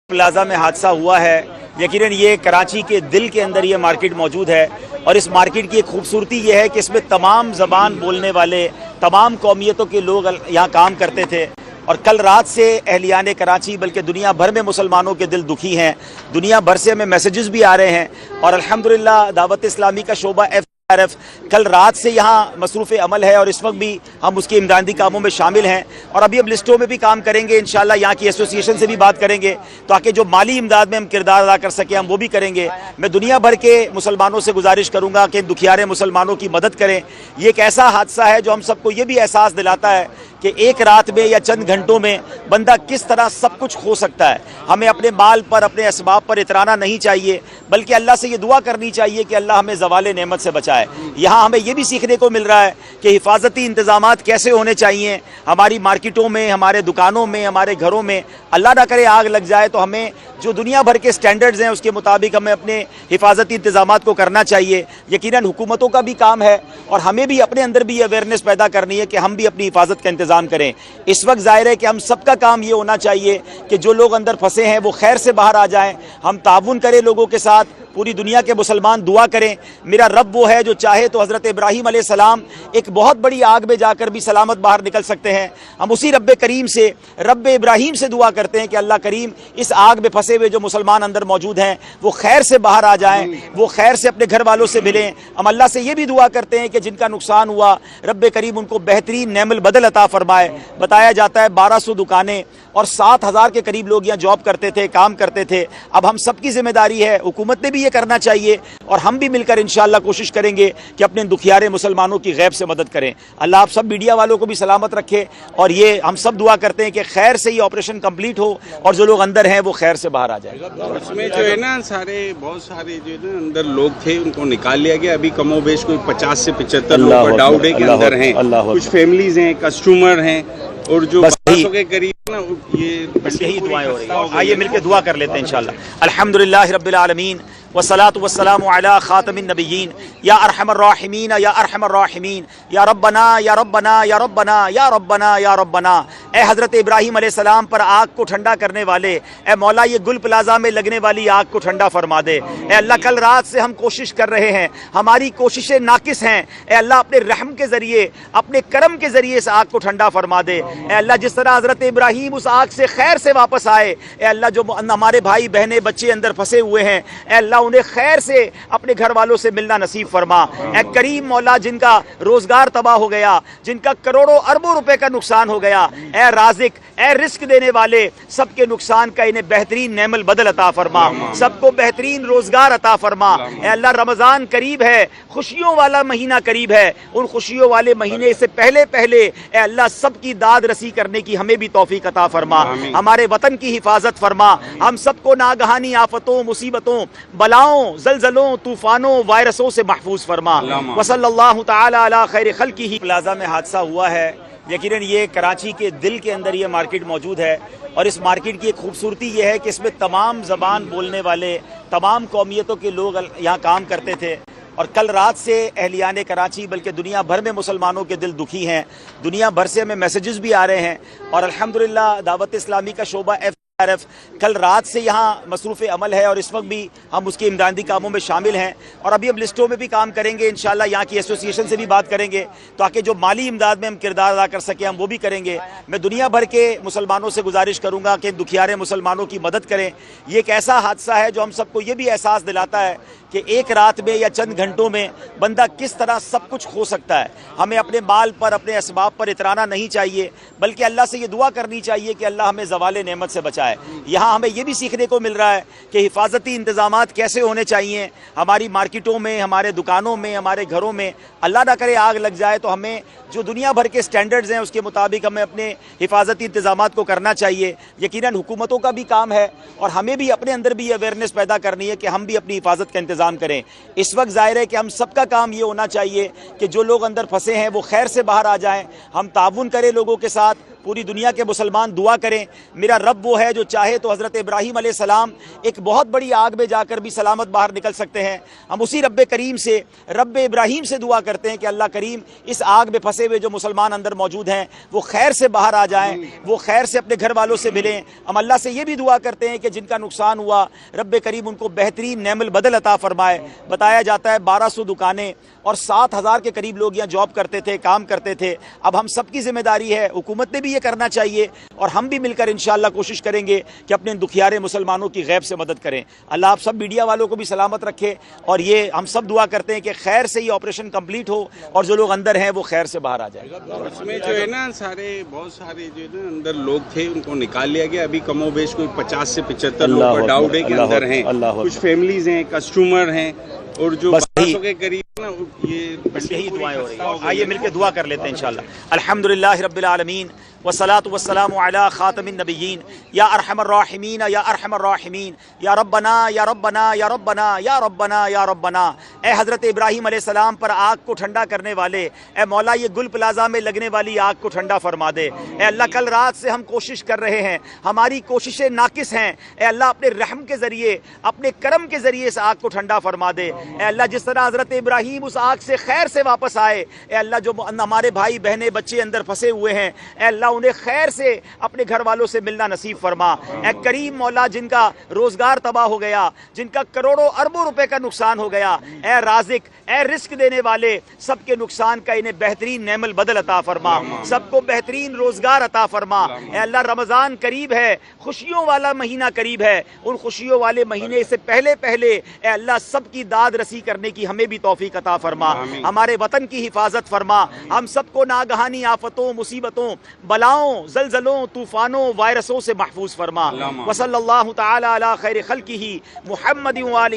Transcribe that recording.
Plaza में हादसा हुआ है। यकीनन ये कराची के दिल के अंदर ये मार्केट मौजूद है और इस मार्केट की एक खूबसूरती ये है कि इसमें तमाम ज़बान बोलने वाले तमाम कौमियतों के लोग यहाँ काम करते थे। और कल रात से अहलियान कराची बल्कि दुनिया भर में मुसलमानों के दिल दुखी हैं। दुनिया भर से हमें मैसेजेस भी आ रहे हैं और अल्हम्दुलिल्लाह दावत इस्लामी का शोबा FRF कल रात से यहाँ मसरूफ़ अमल है और इस वक्त भी हम उसके इमदादी कामों में शामिल हैं और अभी अब लिस्टों में भी काम करेंगे। इंशाल्लाह यहाँ की एसोसिएशन से भी बात करेंगे ताकि जो माली इमदाद में हम किरदार अदा कर सकें हम वो भी करेंगे। मैं दुनिया भर के मुसलमानों से गुजारिश करूँगा कि दुखियारे मुसलमानों की मदद करें। ये एक ऐसा हादसा है जो हम सबको ये भी एहसास दिलाता है कि एक रात में या चंद घंटों में बंदा किस तरह सब कुछ खो सकता है। हमें अपने माल पर अपने असबाब पर इतराना नहीं चाहिए बल्कि अल्लाह से ये दुआ करनी चाहिए कि अल्लाह हमें ज़वाले नेमत से बचाए। यहाँ हमें ये भी सीखने को मिल रहा है कि हिफाजती इंतज़ामात कैसे होने चाहिए हमारी मार्केटों में, हमारे दुकानों में, हमारे घरों में। अल्लाह ना करे आग लग जाए तो हमें जो दुनिया भर के स्टैंडर्ड्स हैं उसके मुताबिक हमें अपने हिफाजती इंतज़ामात को करना चाहिए। यकीनन हुकूमतों का भी काम है और हमें भी अपने अंदर भी अवेयरनेस पैदा करनी है कि हम भी अपनी हिफाजत का इंतज़ाम करें। इस वक्त ज़ाहिर है कि हम सबका काम ये होना चाहिए कि जो लोग अंदर फंसे हैं वो खैर से बाहर आ जाएं। हम ताउन करें लोगों के साथ, पूरी दुनिया के मुसलमान दुआ करें। मेरा रब वो है जो चाहे तो हज़रत इब्राहीम अलैहिस्सलाम एक बहुत बड़ी आग में जाकर भी सलामत बाहर निकल सकते हैं। हम उसी रब करीम से, रब इब्राहीम से दुआ करते हैं कि अल्लाह करीम इस आग में फंसे हुए जो मुसलमान अंदर मौजूद हैं वो खैर से बाहर आ जाएं, वो खैर से अपने घर वालों से मिलें। हम अल्लाह से ये भी दुआ करते हैं कि जिनका नुकसान हुआ रब करीम उनको बेहतरीन नेमल बदल अता फरमाए। बताया जाता है 1200 दुकानें और 7000 के करीब लोग यहाँ जॉब करते थे, काम करते थे। अब हम सबकी जिम्मेदारी है, हुकूमत ने भी ये करना चाहिए और हम भी मिलकर इंशाअल्लाह कोशिश करेंगे कि अपने दुखियारे मुसलमानों की गैब से मदद करें। अल्लाह आप सब मीडिया वालों को भी सलामत रखे और ये हम सब दुआ करते हैं कि खैर से ये ऑपरेशन कंप्लीट हो और जो लोग अंदर हैं वो खैर से बाहर आ जाए। उसमें जो है ना बहुत सारे जो है ना अंदर लोग थे उनको निकाल लिया गया। अभी कमोबेश कोई 50 से 75 लोगों का डाउट है कि अंदर हैं। कुछ फैमिलीज हैं, कस्टमर हैं और जो 1200 के करीब ना ये बस यही दुआएं हो रही हैं। आइए मिलकर दुआ कर लेते हैं इंशाअल्लाह। अल्हम्दुलिल्लाह रब्बिल आलमीन वस्सलातु वस्सलामु अला खातमिन नबिय्यीन या अरहमर राहिमीन या अरहमर राहिमीन या रब्बना या रब्बना या रब्बना या रब्बना या रब्बना। ए हज़रत इब्राहीम अलैहिस्सलाम पर आग को ठंडा करने वाले, ए मौला ये गुल प्लाजा में लगने वाली आग को ठंडा फरमा दे। ए अल्लाह कल रात से हम कोशिश कर रहे हैं, हमारी कोशिशें नाकिस हैं। ए अल्लाह अपने रहम के ज़रिए, अपने करम के ज़रिए इस आग को ठंडा फरमा दे। ए अल्लाह जिस तरह हज़रत इब्राहीम उस आग से खैर से वापस आए, ए अल्लाह जो हमारे भाई बहनें बच्चे अंदर फंसे हुए हैं, ए अल्लाह उन्हें खैर से अपने घर वालों से मिलना नसीब फरमा। ए करीम मौला जिनका रोजगार तबाह हो गया, जिनका करोड़ों अरबों रुपए का नुकसान हो गया, ए राज़िक, ए रिस्क देने वाले, सबके नुकसान का इन्हें बेहतरीन नेमल बदल अता फरमा, सबको बेहतरीन रोजगार अता फरमा। ए अल्लाह रमजान करीब है, खुशियों वाला महीना करीब है, उन खुशियों वाले महीने से पहले पहले ए अल्लाह सबकी दाद रसी करने की हमें भी तौफीक अता फरमा। हमारे वतन की हिफाजत फरमा, हम सबको नागहानी आफतों, मुसीबतों, बलाओं, ज़लज़लों, तूफानों, वायरसों से महफूज फरमा। वसल्लल्लाहु तआला अला खैर खल्किही। प्लाजा में हादसा हुआ है। यकीनन ये कराची के दिल के अंदर ये मार्केट मौजूद है और इस मार्केट की एक खूबसूरती ये है कि इसमें तमाम ज़बान बोलने वाले तमाम कौमियतों के लोग यहाँ काम करते थे। और कल रात से अहलियान कराची बल्कि दुनिया भर में मुसलमानों के दिल दुखी हैं। दुनिया भर से हमें मैसेजेस भी आ रहे हैं और अल्हम्दुलिल्लाह दावत इस्लामी का शोबा FRF कल रात से यहाँ मसरूफ़ अमल है और इस वक्त भी हम उसके इमदादी कामों में शामिल हैं और अभी अब लिस्टों में भी काम करेंगे। इंशाअल्लाह यहाँ की एसोसिएशन से भी बात करेंगे ताकि जो माली इमदाद में हम किरदार अदा कर सकें हम वो भी करेंगे। मैं दुनिया भर के मुसलमानों से गुजारिश करूँगा कि दुखियारे मुसलमानों की मदद करें। ये एक ऐसा हादसा है जो हम सबको ये भी एहसास दिलाता है कि एक रात में या चंद घंटों में बंदा किस तरह सब कुछ खो सकता है। हमें अपने माल पर अपने असबाब पर इतराना नहीं चाहिए बल्कि अल्लाह से ये दुआ करनी चाहिए कि अल्लाह हमें ज़वाले नेमत से बचाए। यहाँ हमें ये भी सीखने को मिल रहा है कि हिफाजती इंतज़ामात कैसे होने चाहिए हमारी मार्केटों में, हमारे दुकानों में, हमारे घरों में। अल्लाह ना करे आग लग जाए तो हमें जो दुनिया भर के स्टैंडर्ड्स हैं उसके मुताबिक हमें अपने हिफाजती इंतज़ामात को करना चाहिए। यकीनन हुकूमतों का भी काम है और हमें भी अपने अंदर भी अवेयरनेस पैदा करनी है कि हम भी अपनी हिफाजत का इंतज़ाम करें। इस वक्त ज़ाहिर है कि हम सबका काम ये होना चाहिए कि जो लोग अंदर फंसे हैं वो खैर से बाहर आ जाएं। हम ताउन करें लोगों के साथ, پوری دنیا کے مسلمان دعا کریں. میرا رب وہ ہے جو چاہے تو حضرت ابراہیم علیہ السلام ایک بہت بڑی آگ میں جا کر بھی سلامت باہر نکل سکتے ہیں. ہم اسی رب کریم سے, رب ابراہیم سے دعا کرتے ہیں کہ اللہ کریم اس آگ میں پھنسے ہوئے جو مسلمان اندر موجود ہیں وہ خیر سے باہر آ جائیں, وہ خیر سے اپنے گھر والوں سے ملیں. ہم اللہ سے یہ بھی دعا کرتے ہیں کہ جن کا نقصان ہوا رب کریم ان کو بہترین نعم البدل عطا فرمائے. بتایا جاتا ہے 1200 دکانیں اور 7000 کے قریب لوگ یہاں جاب کرتے تھے, کام کرتے تھے. اب ہم سب کی ذمہ داری ہے, حکومت نے بھی یہ کرنا چاہیے اور ہم بھی مل کر انشاءاللہ کوشش کریں گے کہ اپنے دکھیارے مسلمانوں کی غیب سے مدد کریں. اللہ آپ سب میڈیا والوں کو بھی سلامت رکھے اور یہ ہم سب دعا کرتے ہیں کہ خیر سے یہ آپریشن کمپلیٹ ہو اور جو لوگ اندر ہیں وہ خیر سے باہر آ جائیں. اس میں جو ہے نا بہت سارے جو ہے نا اندر لوگ تھے ان کو نکال لیا گیا. ابھی کم و بیش کوئی 50 سے 75 لوگ کا ڈاؤٹ ہے کہ اندر ہیں. کچھ فیملیز ہیں, کسٹمر ہیں اور جو 1200 کے قریب نا یہ بس یہی دعائیں ہو رہی ہیں. آئیے مل کے دعا کر لیتے ہیں انشاءاللہ. الحمدللہ رب العالمین والصلاة والسلام علی خاتم النبیین یا ارحم الراحمین یا ارحم الراحمین یا ربنا یا ربنا یا ربنا یا ربنا یا ربنا. اے حضرت ابراہیم علیہ السلام پر آگ کو ٹھنڈا کرنے والے, اے مولا یہ گل پلازا میں لگنے والی آگ کو ٹھنڈا فرما دے. اے اللہ کل رات سے ہم کوشش کر رہے ہیں, ہماری کوششیں ناقص ہیں. اے اللہ اپنے رحم کے ذریعے, اپنے کرم کے ذریعے اس آگ کو ٹھنڈا فرما دے. اے اللہ جس طرح حضرت ابراہیم اس آگ سے خیر سے واپس آئے, اے اللہ جو ہمارے بھائی بہنیں بچے اندر پھنسے ہوئے ہیں, اے اللہ انہیں خیر سے اپنے گھر والوں سے ملنا نصیب فرما. اے کریم مولا جن کا روزگار تباہ ہو گیا, جن کا کروڑوں اربوں روپے کا نقصان ہو گیا, اے رازق, اے رزق دینے والے, سب کے نقصان کا انہیں بہترین نعم البدل عطا فرما, سب کو بہترین روزگار عطا فرما. اے اللہ رمضان قریب ہے, خوشیوں والا مہینہ قریب ہے, ان خوشیوں والے مہینے سے پہلے اے اللہ سب کی داد رسی کرنے کی ہمیں بھی توفیق عطا فرما. ہمارے وطن کی حفاظت فرما, ہم سب کو ناگہانی آفتوں, مصیبتوں, بلاؤں, زلزلوں, طوفانوں, وائرسوں سے محفوظ فرما. وصلی اللہ تعالی علی خیر خلقہ محمد و آلہ